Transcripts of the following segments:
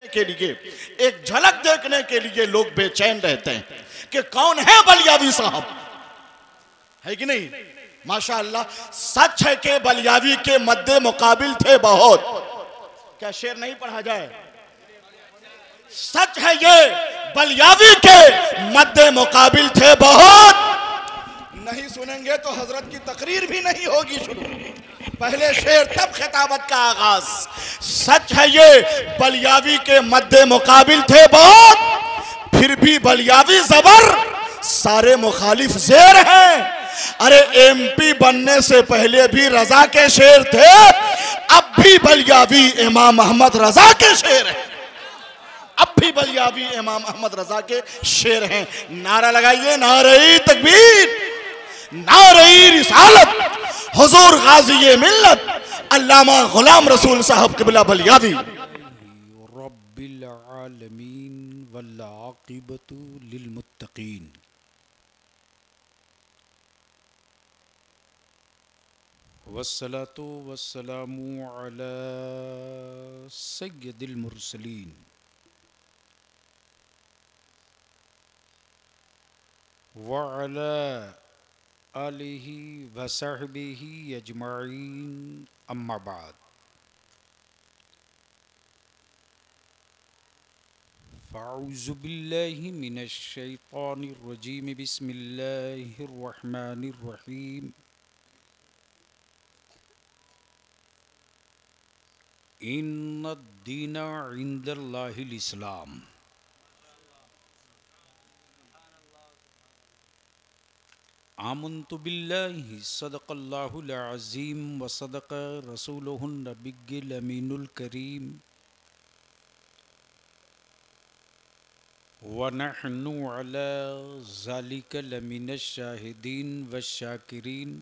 के लिए, एक झलक देखने के लिए लोग बेचैन रहते हैं कि कौन है बलियावी साहब, है कि नहीं। माशाअल्लाह, सच है कि बलियावी के मद्दे मुकाबिल थे बहुत। क्या शेर नहीं पढ़ा जाए? सच है ये, बलियावी के मद्दे मुकाबिल थे बहुत। नहीं सुनेंगे तो हजरत की तकरीर भी नहीं होगी शुरू। पहले शेर तब खिताबत का आगाज। सच है ये, बलियावी के मद्दे मुकाबिल थे बहुत, फिर भी बलियावी जबर, सारे मुखालिफ जेर हैं। अरे एमपी बनने से पहले भी रजा के शेर थे, अब भी बलियावी इमाम अहमद रजा के शेर हैं। अब भी बलियावी इमाम अहमद रजा के शेर हैं। नारा लगाइए, नारे तकबीर, नारे रिसालत, हुजूर गाज़ी मिल्लत अल्लामा गुलाम रसूल साहब क़िबला बलियावी। रब्बिल आलमीन वल आक़िबतु लिल मुत्तक़ीन। वस्सलातु वस्सलामु अला सय्यदिल मुरसलीन व अला आलिहि व सहबिहि अजमाइन, अम्मा बाद। फ़अऊज़ु बिल्लाहि मिनश शैतानिर रजीम, बिस्मिल्लाहिर रहमानिर रहीम। इन्नद-दीना इंदल्लाहिल इस्लाम। आमन्तु बिल्लाहि सदक़ल्लाहुल अज़ीम व सदक़ रसूलुहुन नबिय्युल अमीनुल करीम व नहनु अला ज़ालिका लमिनश शाहिदीन वश्शाकिरीन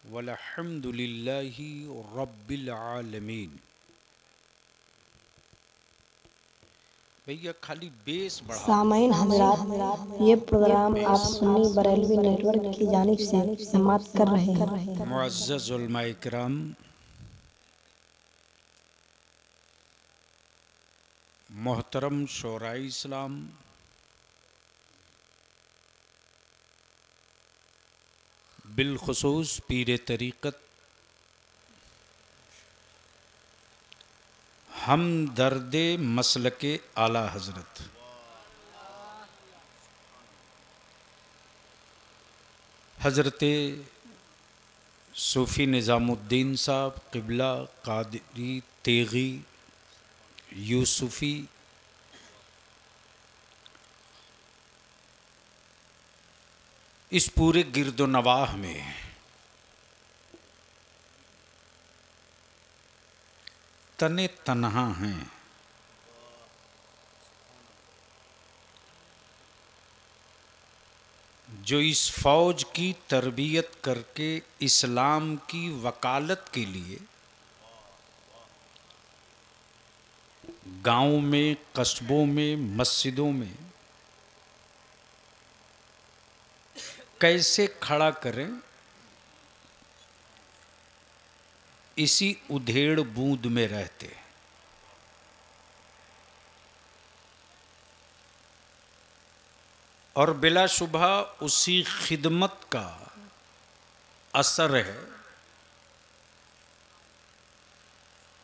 वल्हम्दुलिल्लाहि रब्बिल आलमीन। भैया खाली बेस बढ़ा। सामाईन हज़रात, ये प्रोग्राम आप सुन्नी बरेलवी नेटवर्क की जानिब से समाप्त कर रहे हैं। मुअज़्ज़ज़ उलमाए किराम, मोहतरम शोराए इस्लाम, बिलखुसूस पीर तरीक़त हम दर्दे मसलके आला हज़रत हज़रते सूफ़ी निज़ामुद्दीन साहब क़िबला क़ादरी तेगी यूसुफ़ी, इस पूरे गिरदो नवाह में तने तन्हा हैं। जो इस फौज की तरबियत करके इस्लाम की वकालत के लिए गाँव में, कस्बों में, मस्जिदों में कैसे खड़ा करें, इसी उधेड़ बूंद में रहते। और बिलाशुबह उसी खिदमत का असर है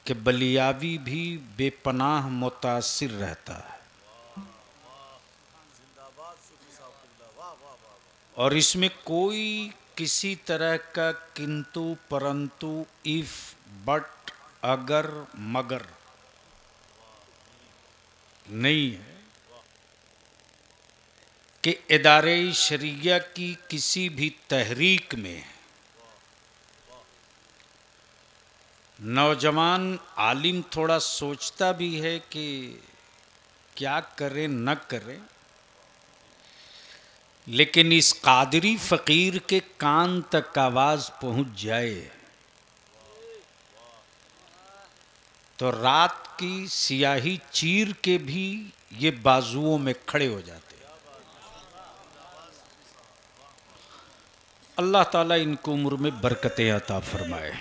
कि बलियावी भी बेपनाह मुतासिर रहता है। और इसमें कोई किसी तरह का किंतु परंतु, इफ, बट, अगर, मगर नहीं है कि इदारे शरिया की किसी भी तहरीक में नौजवान आलिम थोड़ा सोचता भी है कि क्या करें न करें, लेकिन इस कादरी फ़कीर के कान तक आवाज़ पहुंच जाए तो रात की सियाही चीर के भी ये बाजुओं में खड़े हो जाते। अल्लाह ताला इनको उम्र में बरकतें अता फरमाए।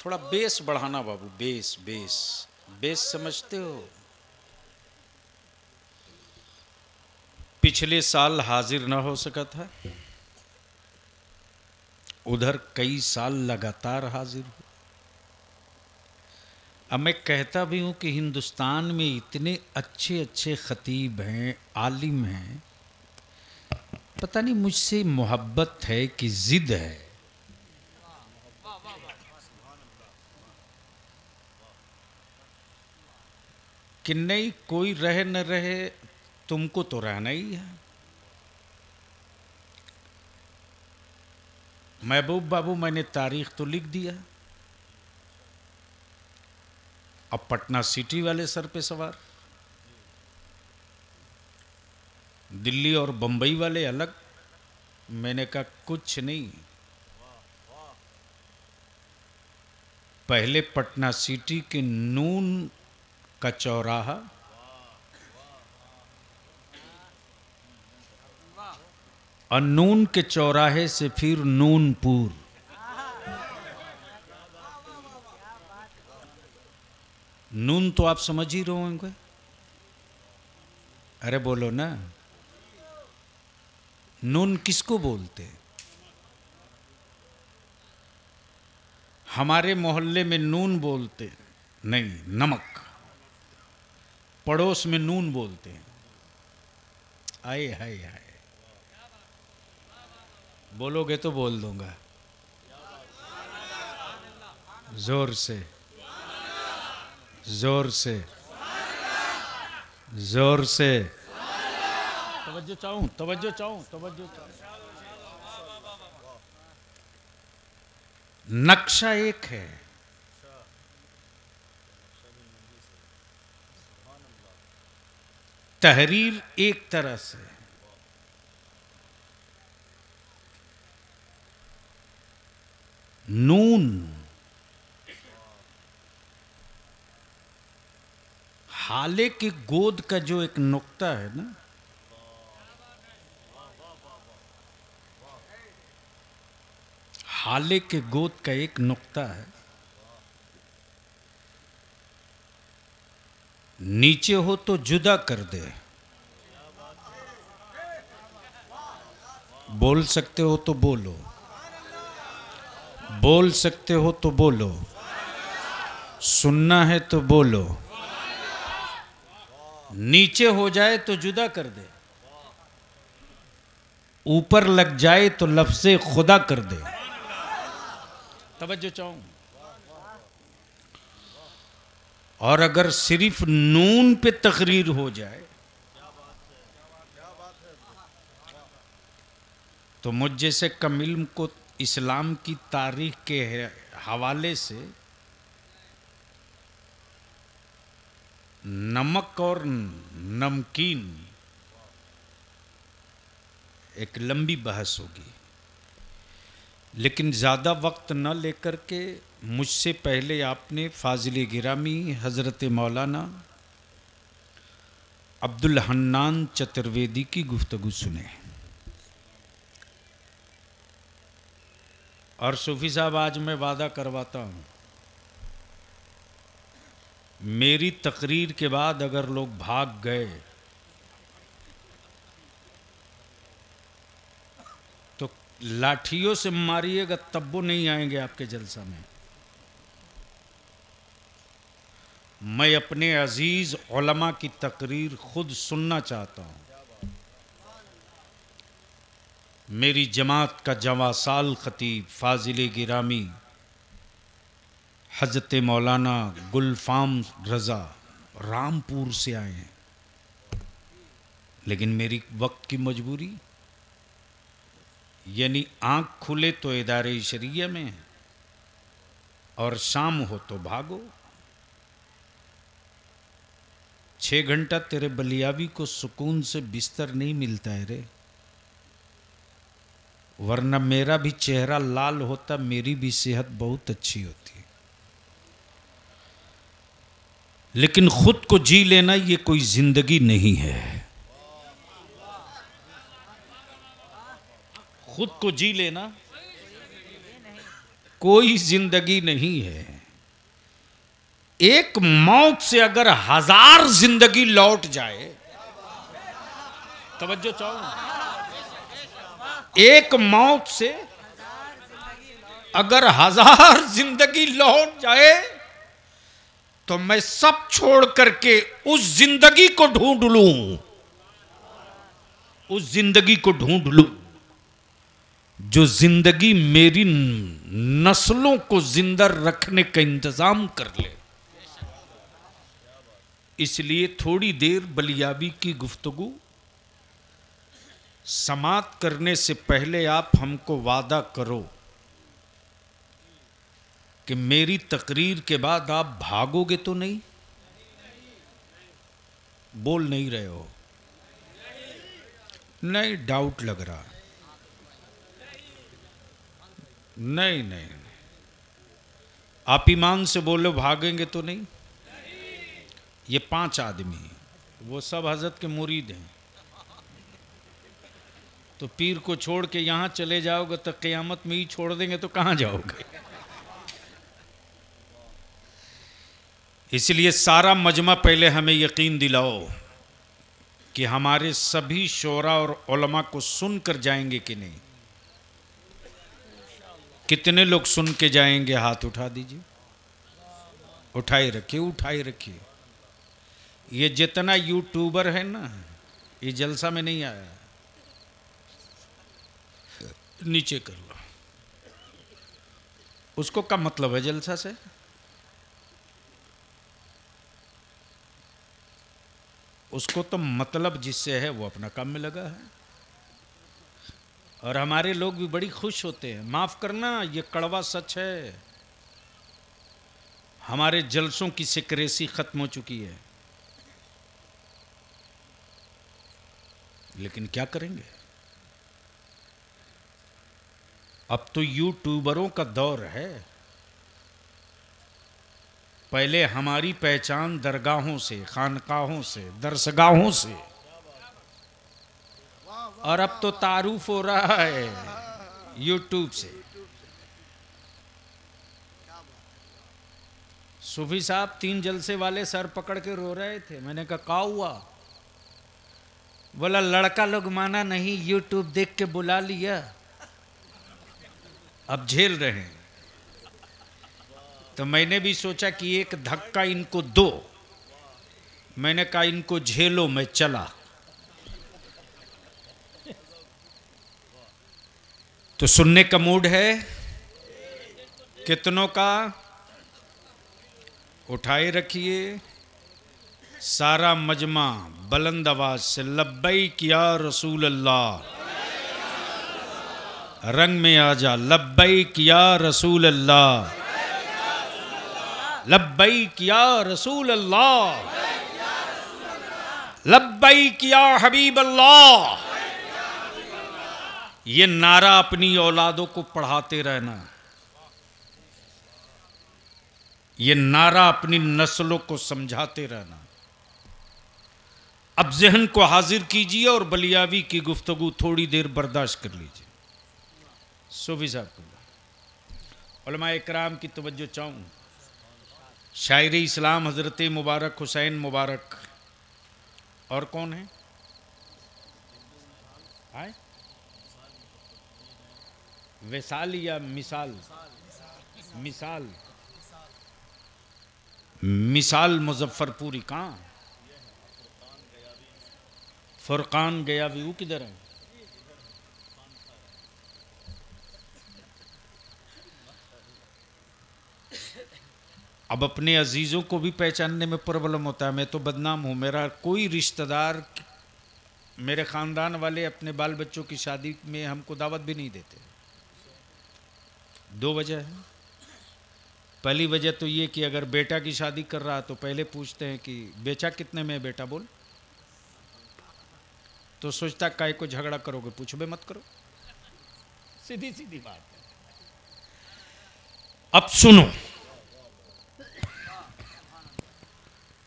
थोड़ा बेस बढ़ाना बाबू, बेस बेस बेस समझते हो? पिछले साल हाजिर ना हो सका था, उधर कई साल लगातार हाजिर हो। अब मैं कहता भी हूं कि हिंदुस्तान में इतने अच्छे अच्छे खतीब हैं, आलिम हैं, पता नहीं मुझसे मोहब्बत है कि जिद है। कि नहीं, कोई रहे न रहे, तुमको तो रहना ही है। महबूब बाबू, मैंने तारीख तो लिख दिया, अब पटना सिटी वाले सर पे सवार, दिल्ली और बंबई वाले अलग। मैंने कहा कुछ नहीं, पहले पटना सिटी के नून का चौराहा, और नून के चौराहे से फिर नूनपुर, नून तो आप समझ ही रहे होंगे। अरे बोलो ना, नून किसको बोलते? हमारे मोहल्ले में नून बोलते नहीं, नमक। पड़ोस में नून बोलते हैं। आए हाय हाय, बोलोगे तो बोल दूंगा जोर से, जोर से, जोर से। तवज्जो चाहूं, तवज्जो चाहूं, तवज्जो चाहूं। नक्शा एक है, तहरीर एक तरह से, नून हाले की गोद का जो एक नुक्ता है ना, हाले के गोद का एक नुक्ता है, नीचे हो तो जुदा कर दे। बोल सकते हो तो बोलो, बोल सकते हो तो बोलो, सुनना है तो बोलो। नीचे हो जाए तो जुदा कर दे, ऊपर लग जाए तो लफ्ज़े खुदा कर दे। तवज्जो चाहूं। और अगर सिर्फ नून पे तकरीर हो जाए तो मुझ जैसे कम इल्म को इस्लाम की तारीख के हवाले से नमक और नमकीन एक लंबी बहस होगी, लेकिन ज़्यादा वक्त न लेकर के मुझसे पहले आपने फाजिल गिरामी हज़रत मौलाना अब्दुल हन्नान चतुर्वेदी की गुफ्तगू सुने। और सूफी साहब, आज मैं वादा करवाता हूँ, मेरी तकरीर के बाद अगर लोग भाग गए तो लाठियों से मारिएगा तब वो नहीं आएंगे आपके जलसा में। मैं अपने अजीज उलमा की तकरीर खुद सुनना चाहता हूँ। मेरी जमात का जवासाल खतीब फाजिल गिरामी हज़रत मौलाना गुलफाम रज़ा रामपुर से आए हैं, लेकिन मेरी वक्त की मजबूरी, यानी आँख खुले तो इदारे शरिया में और शाम हो तो भागो। 6 घंटा तेरे बलियाबी को सुकून से बिस्तर नहीं मिलता है रे, वरना मेरा भी चेहरा लाल होता, मेरी भी सेहत बहुत अच्छी होती। लेकिन खुद को जी लेना ये कोई जिंदगी नहीं है। खुद को जी लेना कोई जिंदगी नहीं है। एक मौत से अगर 1000 जिंदगी लौट जाए, तवज्जो चाहो, एक मौत से अगर 1000 जिंदगी लौट जाए तो मैं सब छोड़ करके उस जिंदगी को ढूंढ लूं, उस जिंदगी को ढूंढ लूं जो जिंदगी मेरी नस्लों को जिंदा रखने का इंतजाम कर ले। इसलिए थोड़ी देर बलियाबी की गुफ्तगू समाप्त करने से पहले आप हमको वादा करो कि मेरी तकरीर के बाद आप भागोगे तो नहीं? बोल नहीं रहे हो? नहीं, डाउट लग रहा। नहीं नहीं, आप ईमान से बोलो, भागेंगे तो नहीं? ये 5 आदमी हैं, वो सब हजरत के मुरीद हैं। तो पीर को छोड़ के यहां चले जाओगे तो क़यामत में ही छोड़ देंगे तो कहां जाओगे? इसलिए सारा मजमा पहले हमें यकीन दिलाओ कि हमारे सभी शोरा और उलमा को सुनकर जाएंगे कि नहीं। कितने लोग सुन के जाएंगे? हाथ उठा दीजिए। उठाए रखिए, उठाए रखिए। ये जितना यूट्यूबर है ना, ये जलसा में नहीं आया। नीचे कर लो। उसको क्या मतलब है जलसा से? उसको तो मतलब जिससे है वो अपना काम में लगा है। और हमारे लोग भी बड़ी खुश होते हैं। माफ करना, ये कड़वा सच है, हमारे जलसों की सिक्रेसी खत्म हो चुकी है। लेकिन क्या करेंगे, अब तो यूट्यूबरों का दौर है। पहले हमारी पहचान दरगाहों से, खानकाहों से, दरसगाहों से, और अब तो तारुफ हो रहा है यूट्यूब से। सूफी साहब 3 जलसे वाले सर पकड़ के रो रहे थे। मैंने कहा क्या हुआ? बोला लड़का लोग माना नहीं, यूट्यूब देख के बुला लिया, अब झेल रहे हैं। तो मैंने भी सोचा कि एक धक्का इनको दो। मैंने कहा इनको झेलो, मैं चला। तो सुनने का मूड है कितनों का? उठाए रखिए सारा मजमा बुलंद आवाज से, लब्बैक या रसूल अल्लाह। रंग में आ जा, लब्बैक या रसूल अल्लाह, लब्बैक या रसूल अल्लाह, लब्बैक या हबीब अल्लाह। ये नारा अपनी औलादों को पढ़ाते रहना, ये नारा अपनी नस्लों को समझाते रहना। अब जहन को हाजिर कीजिए और बलियावी की गुफ्तगू थोड़ी देर बर्दाश्त कर लीजिए। सूफी साहब को उलमा इकराम की तवज्जो चाहूँ। शायर इस्लाम हजरत मुबारक हुसैन मुबारक, और कौन है? आए? विसाल या मिसाल? मिसाल, मिसाल मुजफ्फरपुरी। कहाँ? फुरकान गया भी, वो किधर है? अब अपने अजीज़ों को भी पहचानने में प्रॉब्लम होता है। मैं तो बदनाम हूँ, मेरा कोई रिश्तेदार, मेरे ख़ानदान वाले अपने बाल बच्चों की शादी में हमको दावत भी नहीं देते। 2 वजह है। पहली वजह तो ये कि अगर बेटा की शादी कर रहा तो पहले पूछते हैं कि बेचा कितने में बेटा, बोल। तो सोचता काय को झगड़ा करोगे, पूछो बे मत करो, सीधी सीधी बात है। अब सुनो,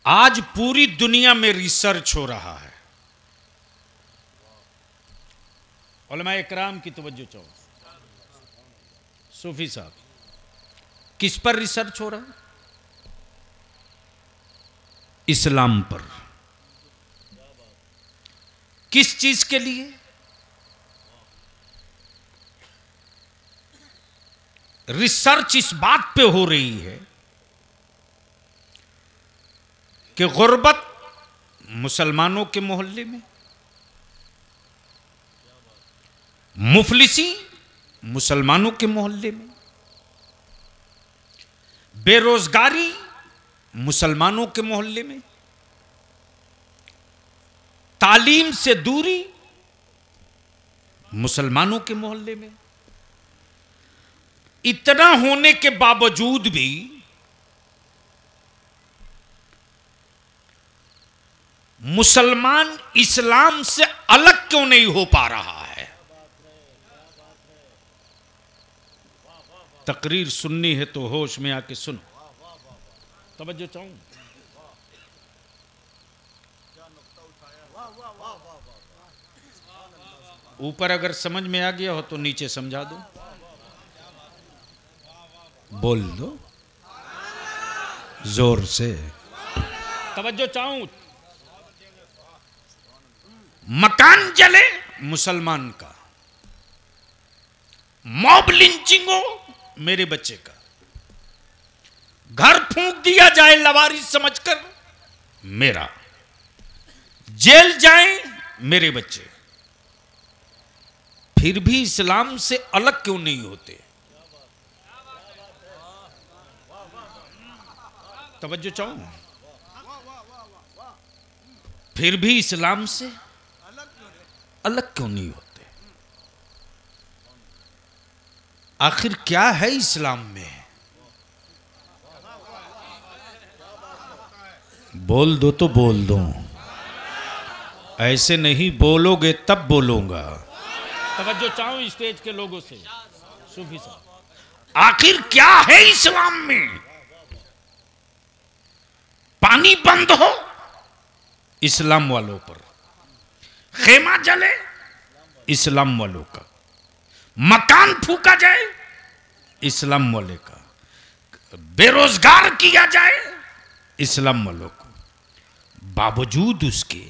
आज पूरी दुनिया में रिसर्च हो रहा है। उलमा इकराम की तवज्जो चाहो। सूफी साहब, किस पर रिसर्च हो रहा है? इस्लाम पर। किस चीज के लिए? रिसर्च इस बात पे हो रही है कि गुर्बत मुसलमानों के मोहल्ले में, मुफलिसी मुसलमानों के मोहल्ले में, बेरोजगारी मुसलमानों के मोहल्ले में, तालीम से दूरी मुसलमानों के मोहल्ले में। इतना होने के बावजूद भी मुसलमान इस्लाम से अलग क्यों नहीं हो पा रहा है? तकरीर सुननी है तो होश में आके सुनो, तवज्जो चाहूं। ऊपर अगर समझ में आ गया हो तो नीचे समझा दो, बोल दो जोर से, तवज्जो चाहूं। मकान जले मुसलमान का, मॉब लिंचिंग हो मेरे बच्चे का, घर फूंक दिया जाए लवारिस समझकर मेरा, जेल जाए मेरे बच्चे, फिर भी इस्लाम से अलग क्यों नहीं होते? तवज्जो चाहूं। फिर भी इस्लाम से अलग क्यों नहीं होते? आखिर क्या है इस्लाम में? बोल दो तो बोल दो, ऐसे नहीं बोलोगे तब बोलूंगा। तवज्जो चाहूं स्टेज के लोगों से, सूफी साहब, आखिर क्या है इस्लाम में? पानी बंद हो इस्लाम वालों पर, खेमा जले इस्लाम वालों का, मकान फूका जाए इस्लाम वाले का, बेरोजगार किया जाए इस्लाम वालों को, बावजूद उसके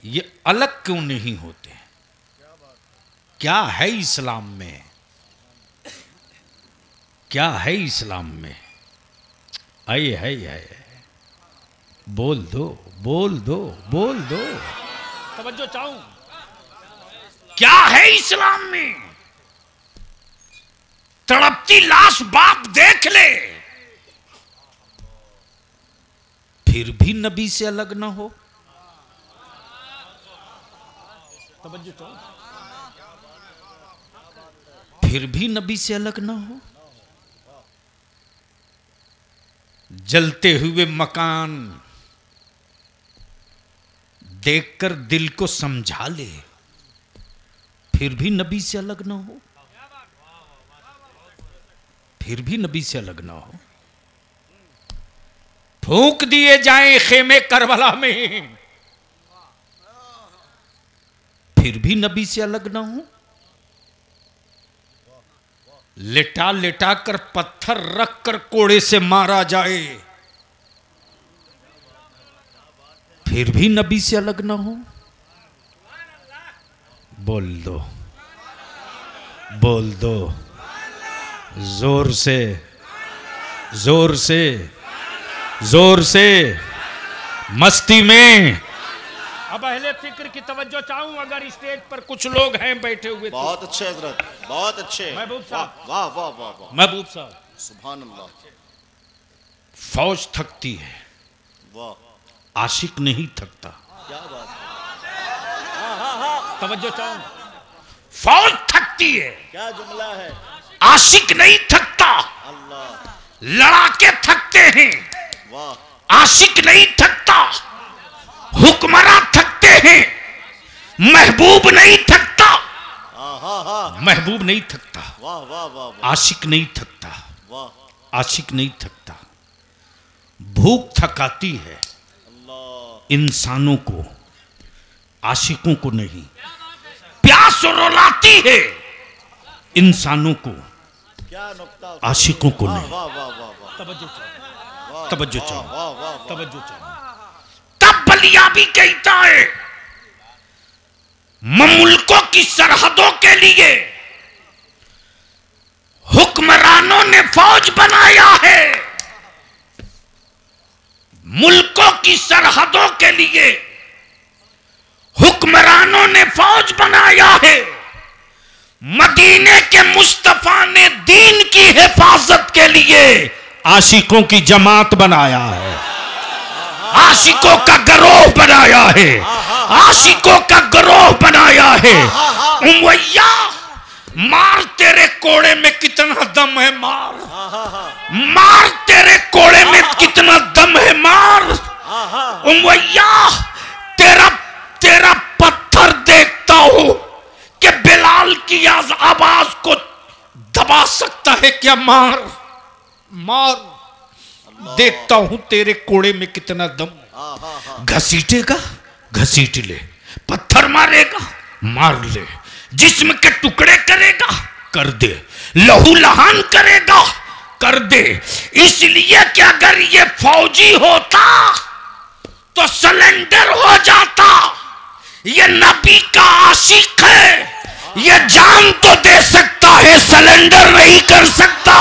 ये अलग क्यों नहीं होते? क्या है इस्लाम में? क्या है इस्लाम में? आए है, बोल दो बोल दो बोल दो, तवज्जो चाहूं। क्या है इस्लाम में? तड़पती लाश बाप देख ले, फिर भी नबी से अलग ना हो। तवज्जो चाहूं। फिर भी नबी से अलग ना हो। जलते हुए मकान देखकर दिल को समझा ले, फिर भी नबी से अलग ना हो। फिर भी नबी से अलग ना हो। फूंक दिए जाएं खेमे करबला में, फिर भी नबी से अलग ना हो। लेटा लेटा कर पत्थर रख कर कोड़े से मारा जाए, फिर भी नबी से अलग ना हो। बोल दो बोल दो, जोर से जोर से जोर से, मस्ती में। अब अहले फिक्र की तवज्जो चाहूं, अगर स्टेज पर कुछ लोग हैं बैठे हुए। बहुत अच्छे हजरत, बहुत अच्छे। महबूब साहब, वाह वाह वाह वाह, महबूब साहब, सुभान अल्लाह। फौज थकती है, वाह, आशिक नहीं थकता। क्या बात है। तवज्जो चाहूं, फौज थकती है, क्या जुमला है। आशिक नहीं थकता। अल्लाह, लड़ाके थकते हैं, वाह, आशिक नहीं थकता। हुक्मरान थकते हैं, महबूब नहीं थकता। महबूब नहीं थकता, वाह वाह वाह, आशिक नहीं थकता, वाह, आशिक नहीं थकता। भूख थकाती है अल्लाह, इंसानों को, आशिकों को नहीं। प्यास रुलाती है इंसानों को, क्या नुक्ता, आशिकों को नहीं। वाह वाह वाह वाह, तवज्जो, वाह तवज्जो वाह, चाहो, वाह, वाह, वाह। तवज्जो चाहो। तब बलियाबी कहता है मुल्कों की सरहदों के लिए हुक्मरानों ने फौज बनाया है, मुल्कों की सरहदों के लिए हुक्मरानों ने फौज बनाया है। मदीने के मुस्तफा ने दीन की हिफाजत के लिए आशिकों की जमात बनाया है, आशिकों का गिरोह बनाया है, आशिकों का गिरोह बनाया है। उमैया मार, तेरे कोड़े में कितना दम है, मार मार, तेरे कोड़े में कितना दम है, मार। उमैया तेरा तेरा पत्थर देखता हूं कि बिलाल की आवाज को दबा सकता है क्या, मार मार। देखता हूं तेरे कोड़े में कितना दम। घसीटेगा घसीट ले, पत्थर मारेगा मार ले, जिस्म के टुकड़े करेगा कर दे, लहू लहान करेगा कर दे। इसलिए कि अगर ये फौजी होता तो सिलेंडर हो जाता। ये नबी का आशिक है, ये जान तो दे सकता है, सिलेंडर नहीं कर सकता।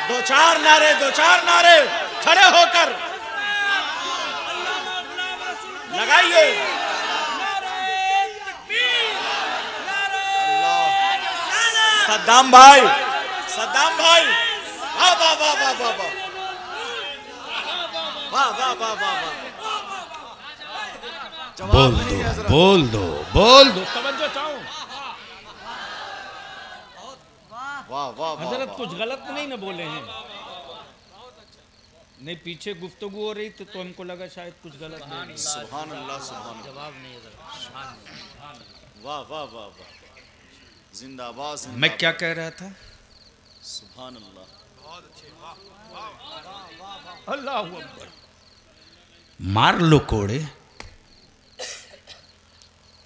दो चार नारे खड़े होकर लगाइए। सद्दाम भाई, सद्दाम भाई, वाह वाह वाह वाह वाह वाह वाह वाह वाह वाह वाह। बोल दो बोल दो बोल दो, तवज्जो चाहो। वाह वाह हजरत कुछ गलत नहीं ना बोले हैं, नहीं पीछे गुफ्तगू हो रही तो हमको लगा शायद कुछ गलत नहीं। सुभान अल्लाह, सुभान जवाब नहीं। वाह वाह वाह वाह, जिंदाबाद। मैं क्या कह रहा था? सुभान अल्लाह, अल्लाह अकबर। मार लो कोड़े।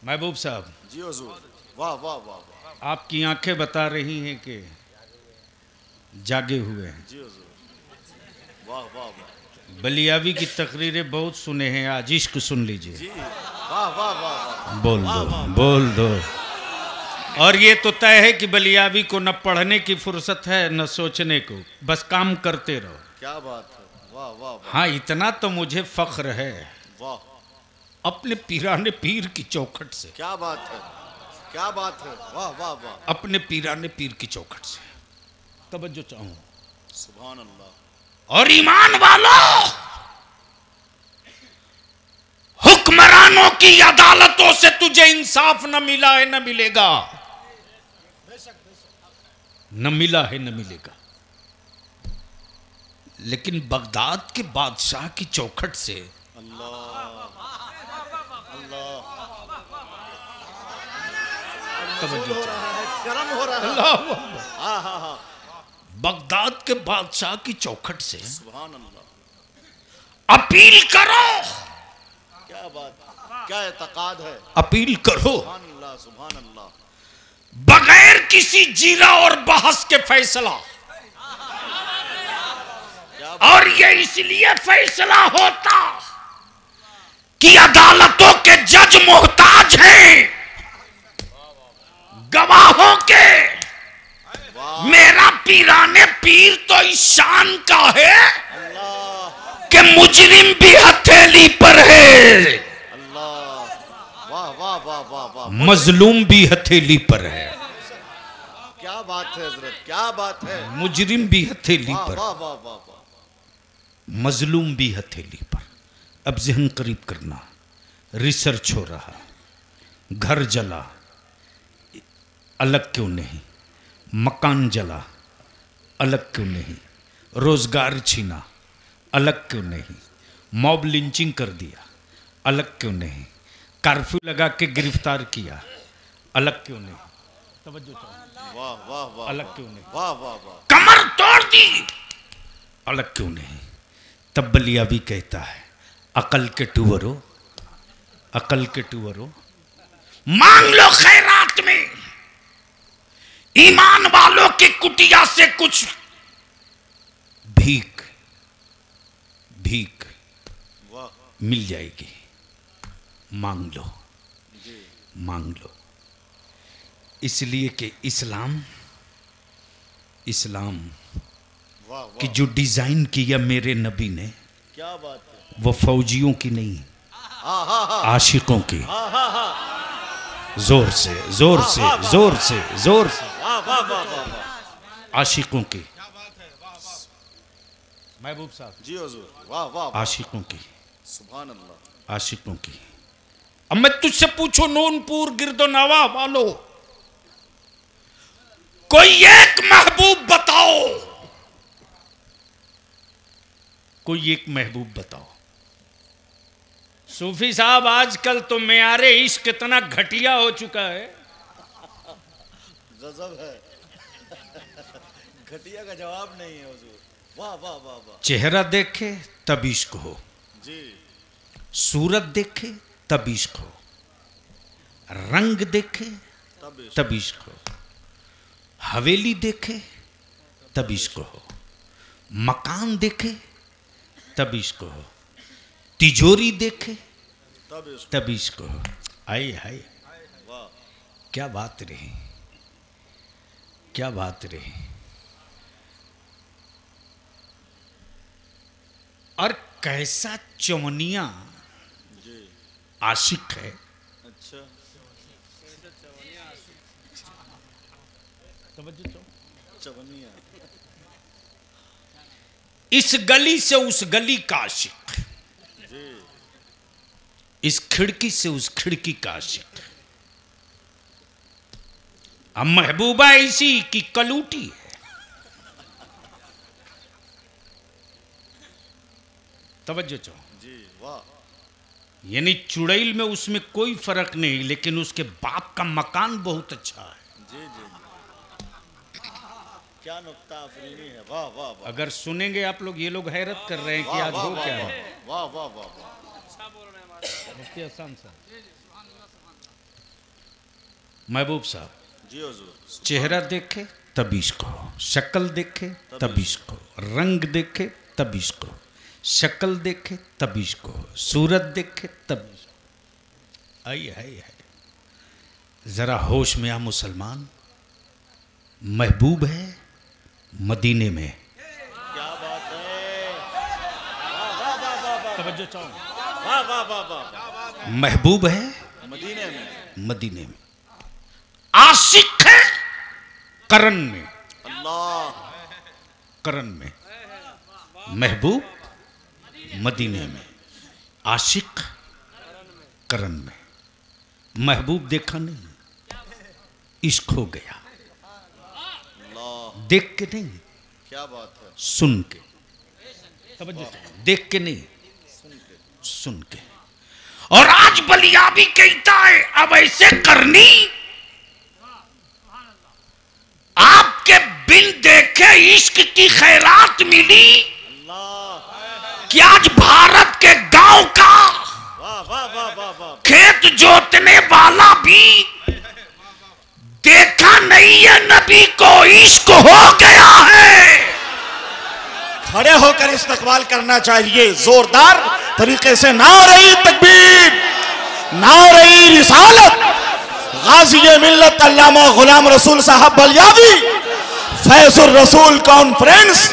महबूब साहब जी हुजूर, वाह वाह वाह वाह। आपकी आंखें बता रही हैं कि जागे हुए हैं। जी हुजूर, वाह वाह वाह। बलियावी की तकरीरें बहुत सुने हैं, आज इश्क सुन लीजिए। जी वाह वाह वाह। बोल दो बोल दो। और ये तो तय है कि बलियावी को न पढ़ने की फुर्सत है न सोचने को, बस काम करते रहो। क्या बात है, वाह वाह वाह। हाँ, इतना तो मुझे फख्र है वाह, अपने पीराने पीर की चौखट से। क्या बात है, क्या बात है, वाह वाह वाह। अपने पीराने पीर की चौखट से तवज्जो चाहूं। सुभान अल्लाह। और ईमान वालों, हुक्मरानों की अदालतों से तुझे इंसाफ न मिला है न मिलेगा, न मिला है न मिलेगा। लेकिन बगदाद के बादशाह की चौखट से अल्लाह अल्लाह, तवज्जो हो रहा है, कर्म हो रहा है। अल्लाह अकबर। हाँ हाँ हाँ, बगदाद के बादशाह की चौखट से सुभान अल्लाह। अपील करो। क्या बात, क्या एतकाद है। अपील करो सुभान अल्लाह, सुभान अल्लाह। बगैर किसी जीरा और बहस के फैसला। और ये इसलिए फैसला होता कि अदालतों के जज मोहताज हैं गवाहों के। मेरा पीराने पीर तो इस शान का है कि मुजरिम भी हथेली पर है, अल्लाह, वाह वाह वाह वाह वाह। मजलूम भी हथेली पर है। क्या बात है हजरत, क्या बात है। मुजरिम भी हथेली वाह पर, वाह वाह वाह वाह। मजलूम भी हथेली पर। अब जहन करीब करना। रिसर्च हो रहा, घर जला अलग क्यों नहीं, मकान जला अलग क्यों नहीं, रोजगार छीना अलग क्यों नहीं, मॉब लिंचिंग कर दिया अलग क्यों नहीं, कर्फ्यू लगा के गिरफ्तार किया अलग क्यों नहीं, तवज्जो चाहो, वाह वाह वाह, अलग क्यों नहीं, वाह वाह वाह, कमर तोड़ दी अलग क्यों नहीं। तब बलियावी कहता है अकल के टूवरो, अकल के टूवरो, मांग लो खैरात में ईमान वालों की कुटिया से कुछ भीख भीख मिल जाएगी, मांग लो, मांग लो। इसलिए कि इस्लाम की जो डिजाइन किया मेरे नबी ने, क्या बात है, वो फौजियों की नहीं, आशिकों की। जोर से जोर से जोर से जोर से, आशिकों की। महबूब साहब जी हुजूर, वाह वाह, आशिकों की, सुभान अल्लाह, आशिकों की। अब मैं तुझसे पूछो नूनपुर गिरदो नवा वालों, कोई एक महबूब बताओ, कोई एक महबूब बताओ। सूफी साहब आजकल तो मेयारे इश्क इतना घटिया हो चुका है, गजब है। घटिया का जवाब नहीं है हुजूर, वाह वाह वाह वाह। चेहरा देखे तब इश्क हो जी, सूरत देखे तब इश्क हो, रंग देखे तब इश्क हो, हवेली देखे तब इश्क हो, मकान देखे तब इश्क हो, तिजोरी देखे तब इश्क हो। आए हाय, क्या बात रही, क्या बात रही। और कैसा चवनिया आशिक है। अच्छा, चवनिया। इस गली से उस गली का आशिक, इस खिड़की से उस खिड़की का आशिक। अब महबूबा इसी की कलूटी है। तवज्जो चाहो जी, वाह। यानी चुड़ैल में उसमें कोई फर्क नहीं, लेकिन उसके बाप का मकान बहुत अच्छा है। जी जी, क्या नुक्ता अफरीनी है, वाह वाह वाह। अगर सुनेंगे आप लोग, ये लोग हैरत कर रहे हैं कि आज हो क्या है। वाह वाह वाह, मुफ्ती हसन साहब, महबूब साहब, जी हुजूर। चेहरा देखे तब इश्क हो, शक्ल देखे तब इश्क हो, रंग देखे तब इश्क हो, शक्ल देखे तब इश्क हो, सूरत देखे तब। आई है, जरा होश में आ मुसलमान, महबूब है मदीने में। क्या बात है, वाह वाह वाह वाह, तवज्जो चाहो, वाह वाह वाह वाह। महबूब है मदीने में, मदीने में, आशिक है करन में, अल्लाह, करन में। महबूब मदीने में, आशिक करन में। महबूब देखा नहीं, इश्क हो गया। अल्लाह, देख के नहीं, क्या बात है, सुन के। देख के नहीं, सुन के। और आज बलियाबी कहता है अब ऐसे करनी, आपके बिन देखे इश्क की खैरात मिली कि आज भारत के गांव का वाह वाह वाह वाह वाह। खेत जोतने वाला भी देखा नहीं है नबी को, इश्क हो गया है। खड़े होकर इस्तकबाल करना चाहिए जोरदार तरीके से। नारे तकबीर, नारे रिसालत, गाजी मिल्लत अल्लामा गुलाम रसूल साहब बलियावी, फैजुर रसूल कॉन्फ्रेंस,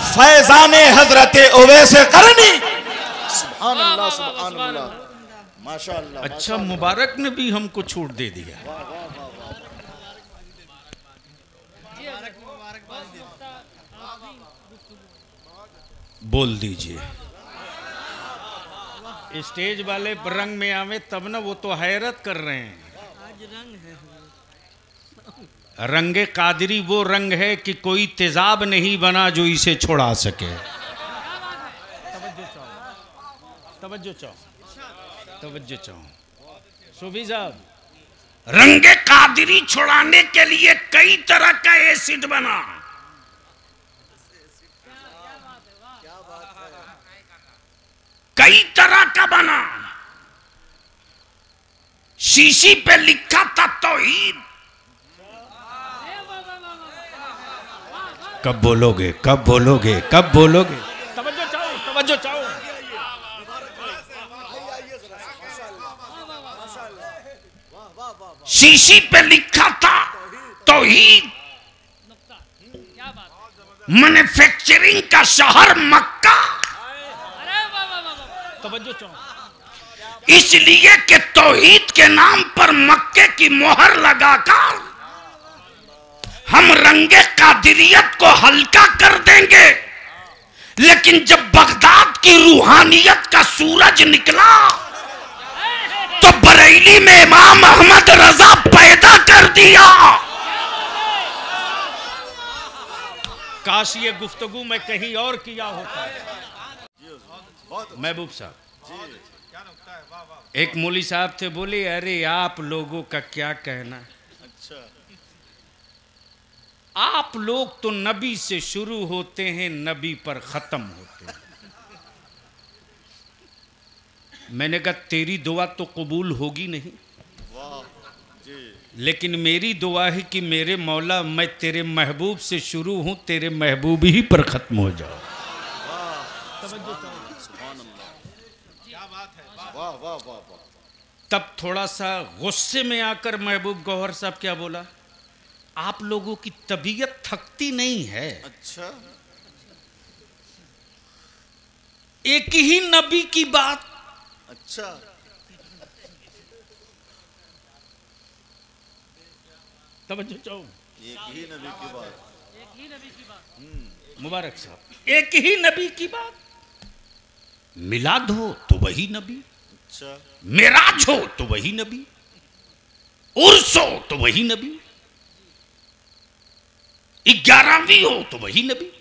फैजाने हजरत ओवैस करनी। सुभान अल्लाह, सुभान अल्लाह, माशाअल्लाह। अच्छा, मुबारक ने भी हमको छूट दे दिया। बोल दीजिए। स्टेज वाले रंग में आवे तब ना, वो तो हैरत कर रहे हैं। रंगे कादरी वो रंग है कि कोई तेजाब नहीं बना जो इसे छोड़ा सके। तवज्जो चाहो, तवज्जो चाहो। सूफी साहब, रंगे कादरी छुड़ाने के लिए कई तरह का एसिड बना। कई तरह का बना। शीशी पे लिखा था तौहीद, कब बोलोगे, कब बोलोगे, कब बोलोगे? तवज्जो चाहो, तवज्जो चाहो। शीशी पे लिखा था तौहीद, मैन्युफैक्चरिंग का शहर मक्का। तवज्जो चाहो। इसलिए कि तौहीद के नाम पर मक्के की मोहर लगाकर हम रंगे कादिरियत को हल्का कर देंगे, लेकिन जब बगदाद की रूहानियत का सूरज निकला तो बरेली में इमाम अहमद रजा पैदा कर दिया। काश ये गुफ्तगू मैं कहीं और किया होता। महबूब साहब, एक मौली साहब थे, बोले अरे आप लोगों का क्या कहना, अच्छा आप लोग तो नबी से शुरू होते हैं, नबी पर खत्म होते हैं। मैंने कहा तेरी दुआ तो कबूल होगी नहीं, लेकिन मेरी दुआ है कि मेरे मौला मैं तेरे महबूब से शुरू हूं, तेरे महबूब ही पर खत्म हो जाओ। तब थोड़ा सा गुस्से में आकर महबूब गौहर साहब क्या बोला, आप लोगों की तबीयत थकती नहीं है। अच्छा, एक ही नबी की बात। अच्छा, तवज्जो चाहो। एक ही नबी की बात, एक ही नबी की बात। मुबारक साहब, एक ही नबी की बात। मिलाद हो तो वही नबी, अच्छा मेराज हो तो वही नबी, उर्स हो तो वही नबी, 11वीं हो तो वही नबी।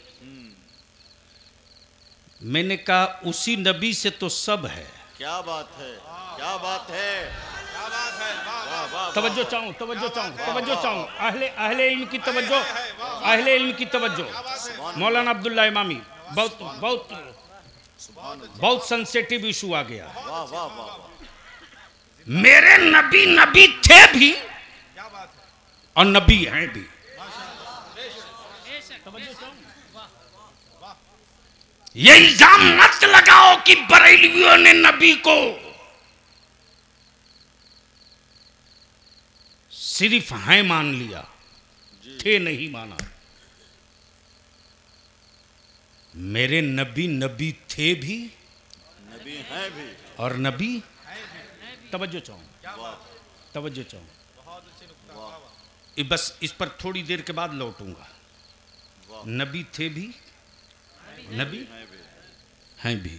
मैंने कहा उसी नबी से तो सब है। क्या बात है, क्या बात है, क्या बात है। तवज्जो चाहूं, तवज्जो चाहूं, तवज्जो चाहूं। अहले इल्म की तवज्जो, अहले इल्म की तवज्जो। मौलाना अब्दुल्ला इमामी, बहुत बहुत बहुत सेंसिटिव इशू आ गया। वाह वाह वाह। मेरे नबी नबी थे भी और नबी हैं भी। ये इल्जाम मत लगाओ कि बरेलवियों ने नबी को सिर्फ हैं मान लिया, थे नहीं माना। मेरे नबी नबी थे भी, नबी हैं भी और नबी। तवज्जो चाहूं, तवज्जो चाहूं। बस इस पर थोड़ी देर के बाद लौटूंगा। नबी थे भी, नबी हैं भी।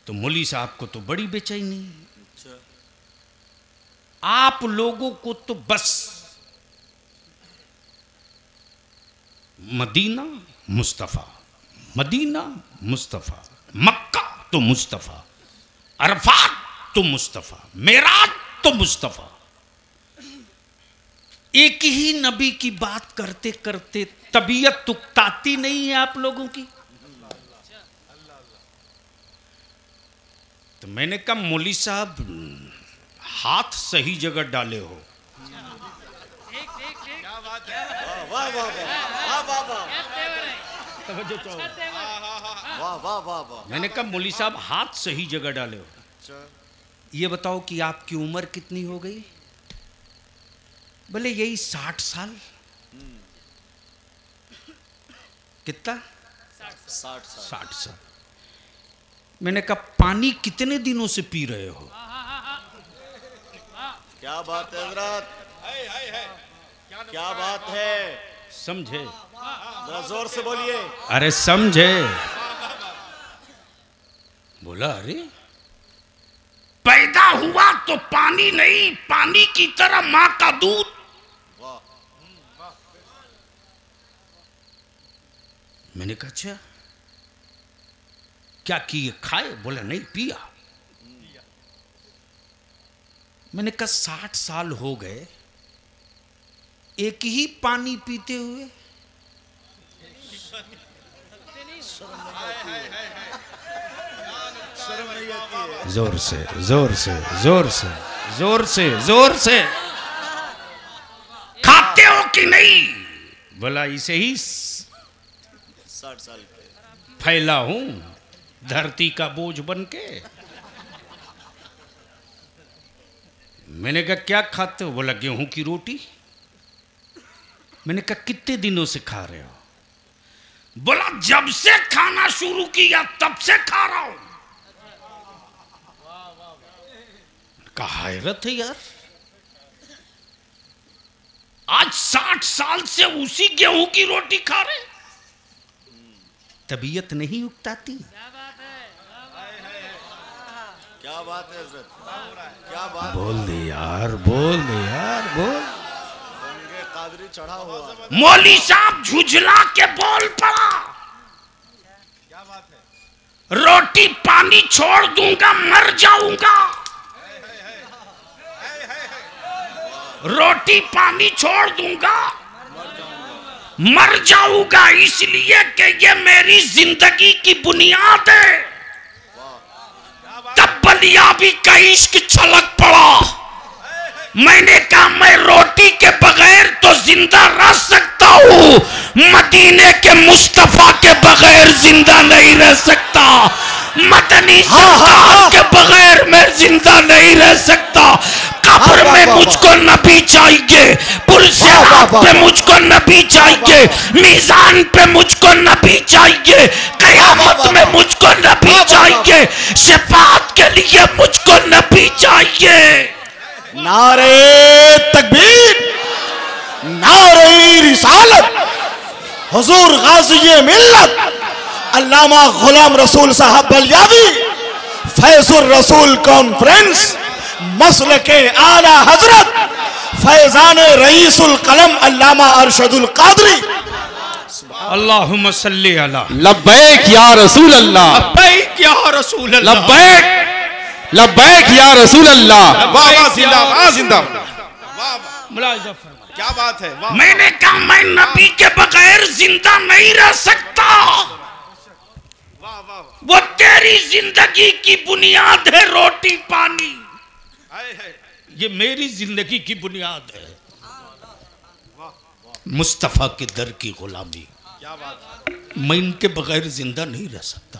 तो मौली साहब को तो बड़ी बेचैनी, आप लोगों को तो बस मदीना मुस्तफ़ा, मदीना मुस्तफ़ा, मक्का तो मुस्तफ़ा, अरफात तो मुस्तफ़ा, मेराज तो मुस्तफ़ा। एक ही नबी की बात करते करते तबीयत तुकताती नहीं है आप लोगों की। तो मैंने कहा मौली साहब हाथ सही जगह डाले हो। मैंने कहा मौली साहब हाथ सही जगह डाले हो। ये बताओ कि आपकी उम्र कितनी हो गई? बोले यही 60 साल। कितना? 60 साल। मैंने कहा पानी कितने दिनों से पी रहे हो? क्या बात है हज़रत, क्या बात है, समझे? जरा जोर से बोलिए। अरे समझे? बोला अरे पैदा हुआ तो पानी नहीं, पानी की तरह मां का दूध। मैंने कहा अच्छा क्या किए, खाए? बोला नहीं पिया। मैंने कहा 60 साल हो गए एक ही पानी पीते हुए। जोर से जोर से जोर से जोर से जोर से। खाते हो कि नहीं? बोला इसे ही 60 साल के फैला हूं धरती का बोझ बन के। मैंने कहा क्या खाते हो? बोला गेहूं की रोटी। मैंने कहा कितने दिनों से खा रहे हो? बोला जब से खाना शुरू किया तब से खा रहा हूं। कहा हैरत है यार, आज 60 साल से उसी गेहूं की रोटी खा रहे, तबीयत नहीं उकताती। क्या बात है हजरत, क्या बात। बोल दे यार, बोल दे यार, बोल। रंगे कादरी चढ़ा हुआ। मौली साहब झुझला के बोल पड़ा, क्या बात है। रोटी पानी छोड़ दूंगा मर जाऊंगा। रोटी पानी छोड़ दूंगा मर जाऊंगा, इसलिए कि ये मेरी जिंदगी की बुनियाद है। तब बलियाबी का इश्क छलक पड़ा। मैंने कहा मैं रोटी के बगैर तो जिंदा रह सकता हूं, मदीने के मुस्तफा के बगैर जिंदा नहीं रह सकता। मदनी सरकार के बगैर मैं जिंदा नहीं रह सकता। कब्र में मुझको नबी चाहिए, पुरसिरात पे मुझको नबी चाहिए, मीजान पे मुझको नबी चाहिए, कयामत में मुझको नबी चाहिए, शफाअत के लिए मुझको नबी चाहिए। नारे तकबीर, नारे रिसालत, हुजूर गाज़ी मिल्लत अल्लामा गुलाम रसूल साहब बलियावी, फैजुर रसूल कॉन्फ्रेंस, मसल के आला हजरत फैजान रईसुल कलम अल्लामा अरशदुल कादरी। अल्लाहुम्मा सल्ली अला लब्बैक या रसूल अल्लाह, लब्बैक या रसूल अल्लाह, लब्बैक लब्बैक या रसूल अल्लाह। वाह वाह जिंदाबाद जिंदाबाद, मुलाहिजा फरमा। क्या बात है, वाह। मैंने कहा मैं नबी के बगैर जिंदा नहीं रह सकता। वो तेरी जिंदगी की बुनियाद है रोटी पानी, ये मेरी जिंदगी की बुनियाद है मुस्तफा के दर की गुलामी। क्या बात। मैं इनके बगैर जिंदा नहीं रह सकता,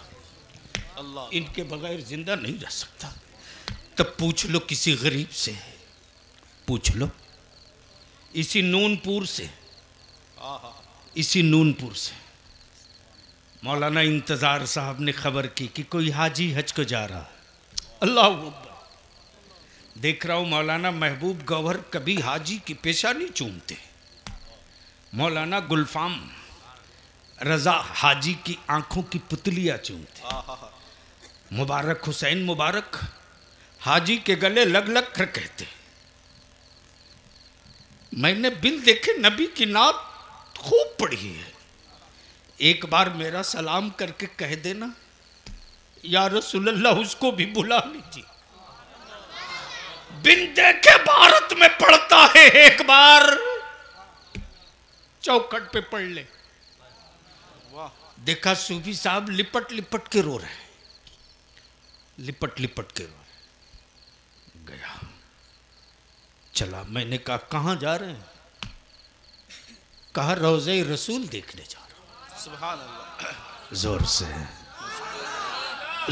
इनके बगैर जिंदा नहीं रह सकता। तब पूछ लो किसी गरीब से, पूछ लो इसी नूनपुर से, इसी नूनपुर से मौलाना इंतजार साहब ने खबर की कि कोई हाजी हज को जा रहा। अल्लाह अकबर। देख रहा हूँ मौलाना महबूब गौहर कभी हाजी की पेशा नहीं चूमते। मौलाना गुलफाम रजा हाजी की आंखों की पुतलियाँ चूमते। मुबारक हुसैन मुबारक हाजी के गले लग लग कर कहते। मैंने बिल देखे नबी की नात खूब पढ़ी है, एक बार मेरा सलाम करके कह देना या रसूल अल्लाह उसको भी बुला लीजिए। बिन देखे भारत में पढ़ता है, एक बार चौखट पे पढ़ ले। देखा सूफी साहब लिपट लिपट के रो रहे, लिपट लिपट के रो रहे। गया चला, मैंने कहा कहाँ जा रहे हैं? कहा रोज़े रसूल देखने जा रहा हूं। सुभान अल्लाह। जोर से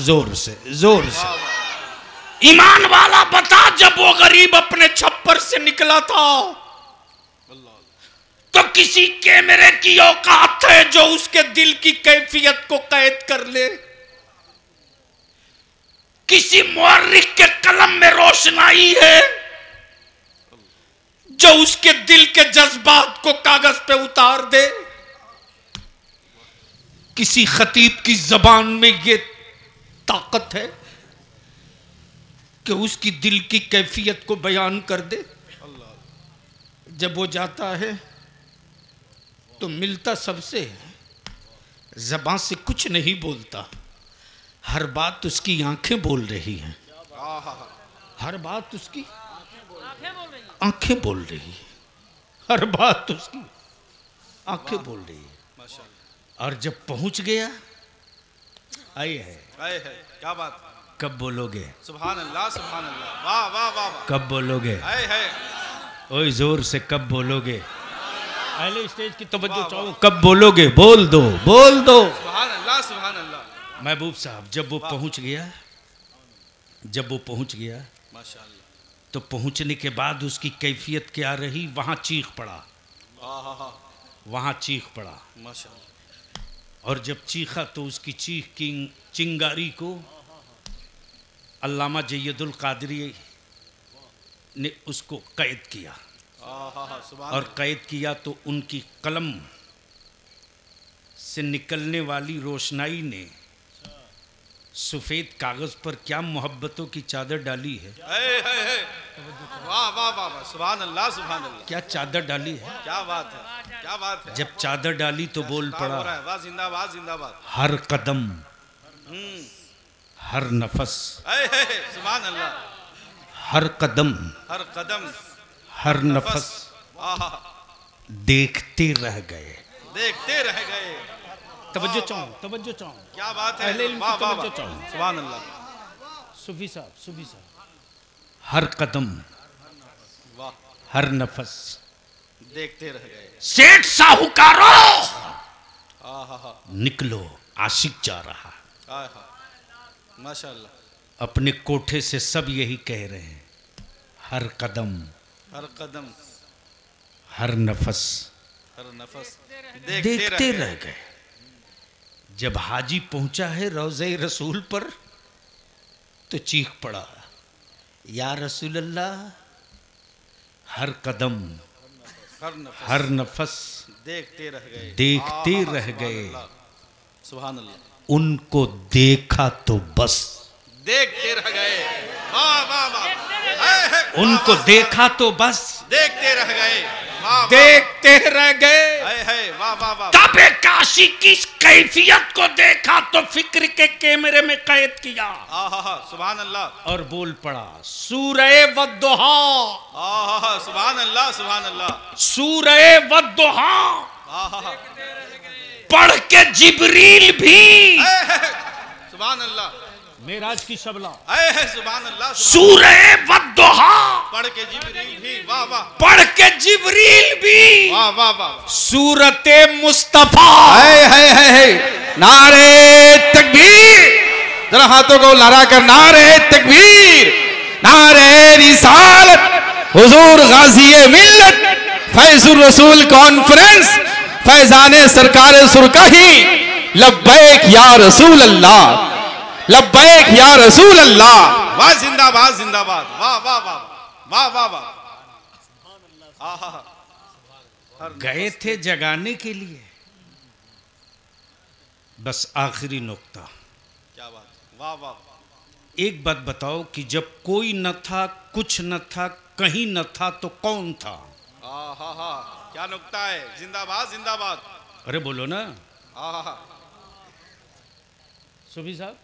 जोर से जोर से। ईमान वाला बता, जब वो गरीब अपने छप्पर से निकला था तो किसी कैमरे की औकात है जो उसके दिल की कैफियत को कैद कर ले? किसी मुअर्रिख के कलम में रोशनाई है जो उसके दिल के जज्बात को कागज पे उतार दे? किसी खतीब की जबान में ये ताकत है कि उसकी दिल की कैफियत को बयान कर दे? जब वो जाता है तो मिलता सबसे है, जबान से कुछ नहीं बोलता, हर बात उसकी आंखें बोल रही हैं, हर बात उसकी आंखें बोल रही है, हर बात उसकी आंखें बोल रही है। और जब पहुंच गया, आए है क्या बात। कब बोलोगे? सुभान अल्लाह, सुभान अल्लाह, वाह वाह वाह वाह। कब बोलोगे? है ओए जोर से कब बोलोगे? पहले स्टेज की तवज्जो चाहूं, कब बोलोगे? बोल दो, बोल दो। सुभान अल्लाह, सुभान अल्लाह। महबूब साहब जब वो पहुंच गया, माशाअल्लाह। तो पहुंचने के बाद उसकी कैफियत क्या रही? वहां चीख पड़ा, वहां चीख पड़ा माशाअल्लाह। और जब चीखा तो उसकी चीख की चिंगारी को अल्लामा जय्यदुल कादरी ने उसको कैद किया, और कैद किया तो उनकी कलम से निकलने वाली रोशनाई ने सफ़ेद कागज पर क्या मोहब्बतों की चादर डाली है। वाह वाह वाह, सुभान अल्लाह, सुभान अल्लाह। क्या चादर डाली है, क्या बात है, क्या बात है। जब चादर डाली तो बोल पड़ा, वाह, जिंदाबाद, जिंदाबाद। हर कदम, हर नफस, सुभान अल्लाह। हर कदम, हर कदम, हर नफस देखते रह गए, देखते रह गए। तवज्जो चाहूं, तवज्जो चाहूं, क्या बात है। पहले इल्म की वाह वाह तवज्जो चाहूं। वाह, सुभान अल्लाह। सूफी साहब, सूफी साहब, हर कदम, वाह, हर नफस देखते रह गए। सेठ साहूकारों आहा, निकलो, आशिक जा रहा। आहा, माशाअल्लाह। अपने कोठे से सब यही कह रहे हैं, हर कदम, हर कदम, हर नफस हर नफस देखते रह गए। जब हाजी पहुंचा है रोज़े रसूल पर तो चीख पड़ा, या रसूल अल्लाह, हर कदम, हर नफस देखते रह गए, देखते रह गए। सुभान अल्लाह। उनको देखा तो बस, देखते रह गए। वाह वाह वाह, उनको देखा तो बस, देखते रह गए। वाह, देखते रह गए। वाह वाह वाह। काबे काशी की इस कैफियत को देखा तो फिक्र के कैमरे में कैद किया, आहा, सुभान अल्लाह। और बोल पड़ा, सूरह वद्दुहा, आहा, सुभान अल्लाह, सुभान अल्लाह। सूरह वद्दुहा आहा, पढ़ के जिब्रील भी, सुभान अल्लाह। मेराज की शबला, सुभान अल्लाह। सूरह वद्दुहा पढ़ के जिब्रील भी, वाह वाह, पढ़ के जिब्रील भी, वाह वाह वाह। सूरते मुस्तफा। नारे तकबीर, जरा हाथों को लहरा कर नारे तकबीर, नारे रिसालत, हुजूर गाजी मिल्लत, फैजुर रसूल कॉन्फ्रेंस, फैजाने सरकार सुरकाही, लब्बैक या रसूल अल्लाह, लब्बैक या रसूल अल्लाह। वाह, जिंदाबाद, जिंदाबाद। वाह वाह वाह, वाह वाह वाह। गए थे जगाने के लिए, बस आखिरी नुक्ता। क्या बात, वाह वाह। एक बात बताओ कि जब कोई न था, कुछ न था, कहीं न था, तो कौन था? आहा, क्या नुक्ता है। जिंदाबाद, जिंदाबाद। अरे बोलो ना आहा, सूफी साहब,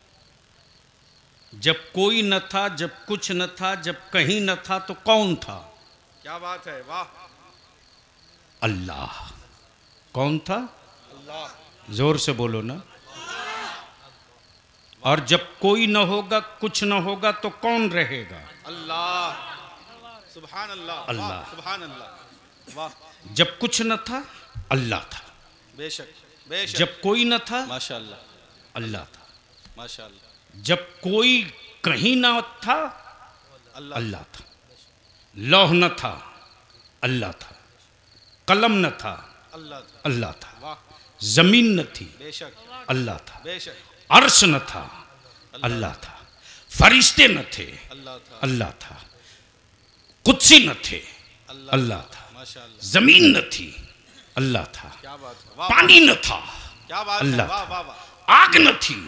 जब कोई न था, जब कुछ न था, जब कहीं न था, तो कौन था? क्या बात है, वाह। अल्लाह। कौन था? अल्लाह। जोर से बोलो ना। और जब कोई न होगा, कुछ न होगा, तो कौन रहेगा? अल्लाह। सुभान अल्लाह, अल्लाह। सुभान अल्लाह, वाह। जब कुछ न था, अल्लाह था। बेशक, बेशक। जब कोई न था, माशाअल्लाह, अल्लाह था। माशाअल्लाह। जब कोई कहीं ना था, अल्लाह, अल्लाह था। लौह न था, अल्लाह था। कलम न था, अल्लाह, अल्लाह था। वाह। जमीन न थी, बेशक, अल्लाह था। बेशक। अर्श न था, अल्लाह था। फरिश्ते न थे, अल्लाह था, अल्लाह था। कुदसी न थे, अल्लाह था। माशाअल्लाह। जमीन न थी, अल्लाह था। क्या बात है, वाह। पानी न था, क्या बात है, अल्लाह वाह था। वाह वाह। आग न थी,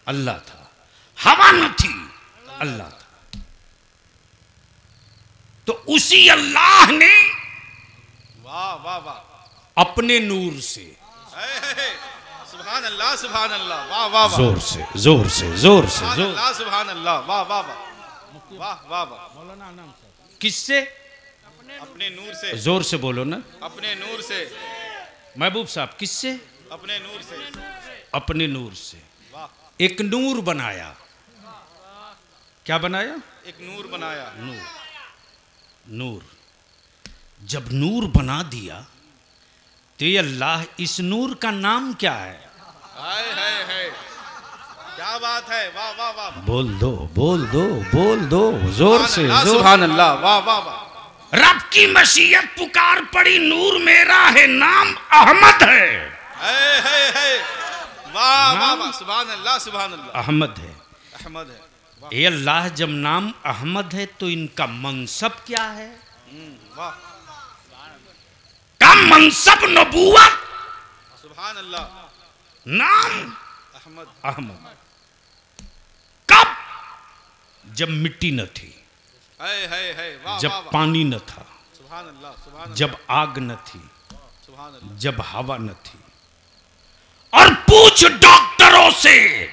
अल्लाह था। हवा न थी, अल्लाह था। तो उसी अल्लाह ने वाह वाह वाह। अपने नूर से, सुभान अल्लाह, सुभान अल्लाह, वाह वाह वाह। जोर से, जोर से, जोर से, सुभान जोर। अल्लाह, सुभान अल्लाह, वाह वाह वाह, वाह वाह वाह। किससे? अपने नूर से, जोर से बोलो ना। अपने नूर से, महबूब साहब, किससे? अपने नूर से, अपने नूर से। वाह। एक नूर बनाया। क्या बनाया? एक नूर बनाया। नूर। नूर जब नूर बना दिया तो ये अल्लाह इस नूर का नाम क्या है? है क्या बात है, वाह वाह वाह, बोल दो बोल दो बोल दो जोर से, जोर। सुभान अल्लाह, वाह वाह वाह। रब की मशीयत पुकार पड़ी, नूर मेरा है, नाम अहमद है। वाह वाह वाह, सुभान अल्लाह सुभान अल्लाह। अहमद है, अहमद है, वाह ये अल्लाह जब नाम अहमद है तो इनका मनसब क्या है? वाह, का मनसब नबूवत, सुभान अल्लाह, नाम अहमद, अहमद। कब? जब मिट्टी न थी, है वाह, जब वाह, वाह, पानी न था, सुभान अल्लाह, सुभान अल्लाह, जब आग न थी, सुभान अल्लाह। जब हवा न थी। और पूछ डॉक्टरों से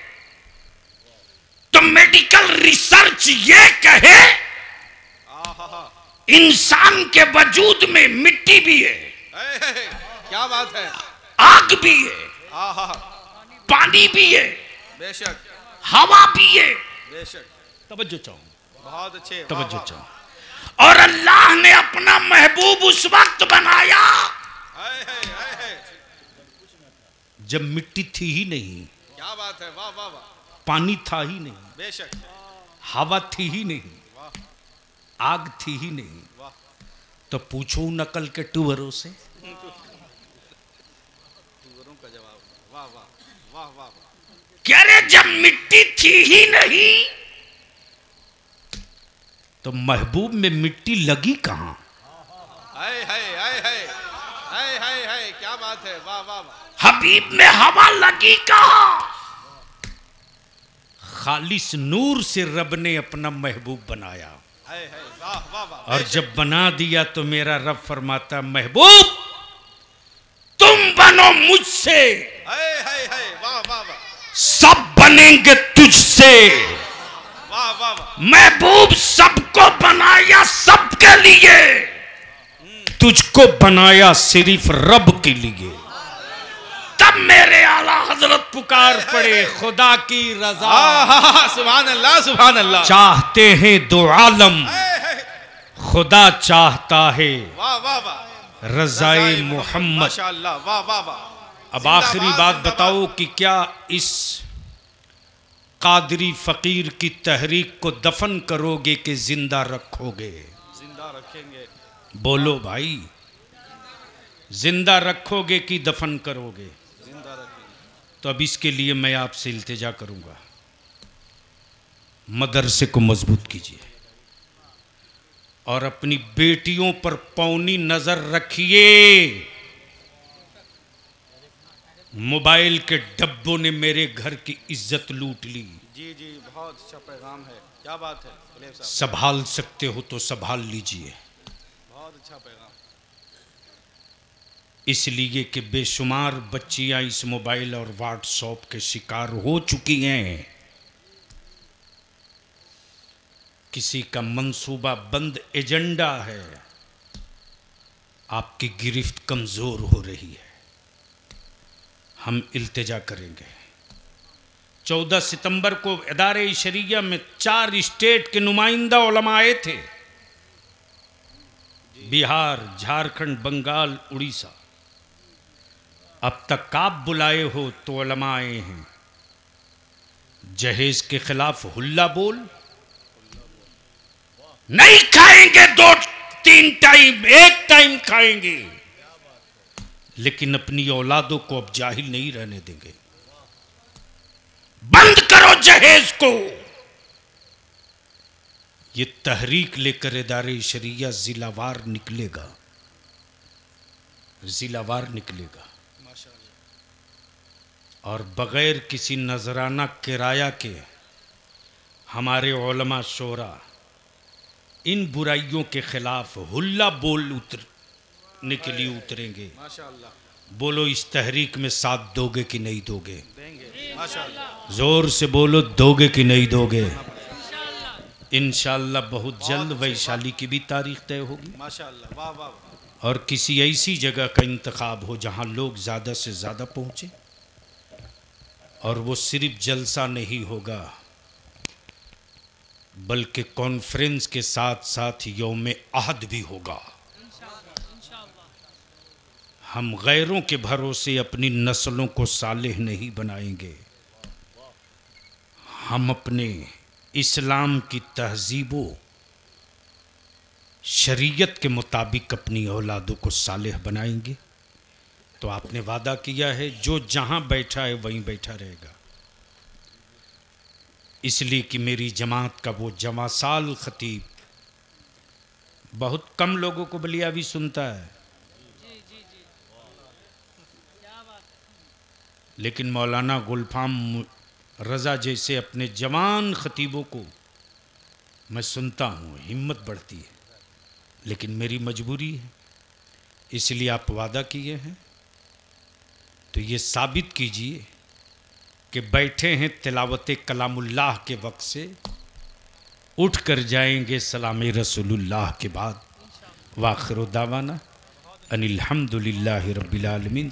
तो मेडिकल रिसर्च ये कहे इंसान के वजूद में मिट्टी भी है, क्या बात है, आग भी है, पानी भी है, बेशक हवा भी है। बेशक, तवज्जो चाहो, बहुत अच्छे, वाह, तवज्जो वाह, चाहो। और अल्लाह ने अपना महबूब उस वक्त बनाया जब मिट्टी थी ही नहीं, क्या बात है, वाह वाह वाह, पानी था ही नहीं, बेशक, हवा थी ही नहीं, वाह आग थी ही नहीं। वाह, तो पूछो नकल के टूवरों से, टूवरों का जवाब, वाह वाह वाह वाह वाह, कह रहे जब मिट्टी थी ही नहीं तो महबूब में मिट्टी लगी कहां? है क्या बात है, वाह वाह वाह, हबीब में हवा लगी कहां? खालिस नूर से रब ने अपना महबूब बनाया। वाह वाह वाह, और जब बना दिया तो मेरा रब फरमाता, महबूब तुम बनो मुझसे, वाह वाह वाह, सब बनेंगे तुझसे। वाह वाह वाह, महबूब सबको बनाया सबके लिए, तुझको बनाया सिर्फ रब के लिए। तब मेरे आला हजरत पुकार पड़े, खुदा की रजा, सुभान अल्लाह सुभान अल्लाह, चाहते हैं दो आलम, खुदा चाहता है वाह वाह वाह, रजाए मोहम्मद। माशाअल्लाह, वाह वाह वाह। अब आखिरी बात बताओ कि क्या इस कादरी फकीर की तहरीक को दफन करोगे कि जिंदा रखोगे? जिंदा रखेंगे, बोलो भाई, जिंदा रखोगे कि दफन करोगे? जिंदा रखेंगे। तो अब इसके लिए मैं आपसे इल्तिजा करूंगा, मदरसे को मजबूत कीजिए और अपनी बेटियों पर पौनी नजर रखिए। मोबाइल के डब्बों ने मेरे घर की इज्जत लूट ली। जी जी, बहुत अच्छा पैगाम है, क्या बात है खलील साहब, संभाल सकते हो तो संभाल लीजिए, बहुत अच्छा पैगाम। इसलिए कि बेशुमार बच्चियां इस मोबाइल और व्हाट्सएप के शिकार हो चुकी हैं। किसी का मंसूबा बंद एजेंडा है, आपकी गिरफ्त कमजोर हो रही है। हम इल्तिजा करेंगे। 14 सितंबर को इदारे शरिया में 4 स्टेट के नुमाइंदा उलमा आए थे, बिहार, झारखंड, बंगाल, उड़ीसा। अब तक आप बुलाए हो तो उलमा आए हैं। जहेज के खिलाफ हुल्ला बोल, नहीं खाएंगे 2-3 टाइम, एक टाइम खाएंगे, लेकिन अपनी औलादों को अब जाहिल नहीं रहने देंगे। बंद करो जहेज को। ये तहरीक लेकर इदारे शरिया जिलावार निकलेगा, जिलावार निकलेगा, और बगैर किसी नजराना किराया के हमारे उलमा शोरा इन बुराइयों के खिलाफ हुल्ला बोल उतरने के लिए उतरेंगे। माशाअल्लाह, बोलो, इस तहरीक में साथ दोगे कि नहीं दोगे? देंगे, माशाअल्लाह, जोर से बोलो, दोगे कि नहीं दोगे? इंशाअल्लाह बहुत जल्द वैशाली की भी तारीख तय होगी, माशाअल्लाह, वाह वाह वाह, और किसी ऐसी जगह का इंतखाब हो जहां लोग ज़्यादा से ज़्यादा पहुँचे। और वो सिर्फ जलसा नहीं होगा, बल्कि कॉन्फ्रेंस के साथ साथ यौम अहद भी होगा। हम गैरों के भरोसे अपनी नस्लों को सालेह नहीं बनाएंगे। हम अपने इस्लाम की तहजीबों शरीयत के मुताबिक अपनी औलादों को सालेह बनाएंगे। तो आपने वादा किया है जो जहां बैठा है वहीं बैठा रहेगा, इसलिए कि मेरी जमात का वो जमासाल खतीब बहुत कम लोगों को बलियावी सुनता है, लेकिन मौलाना गुलफाम रज़ा जैसे अपने जवान खतीबों को मैं सुनता हूँ, हिम्मत बढ़ती है। लेकिन मेरी मजबूरी है, इसलिए आप वादा किए हैं तो ये साबित कीजिए कि बैठे हैं तिलावत कलामुल्लाह के वक्त से उठ कर जाएंगे सलाम रसूलुल्लाह के बाद। वाखिर दावाना अनिल हम्दुलिल्लाहि रब्बिल आलमीन।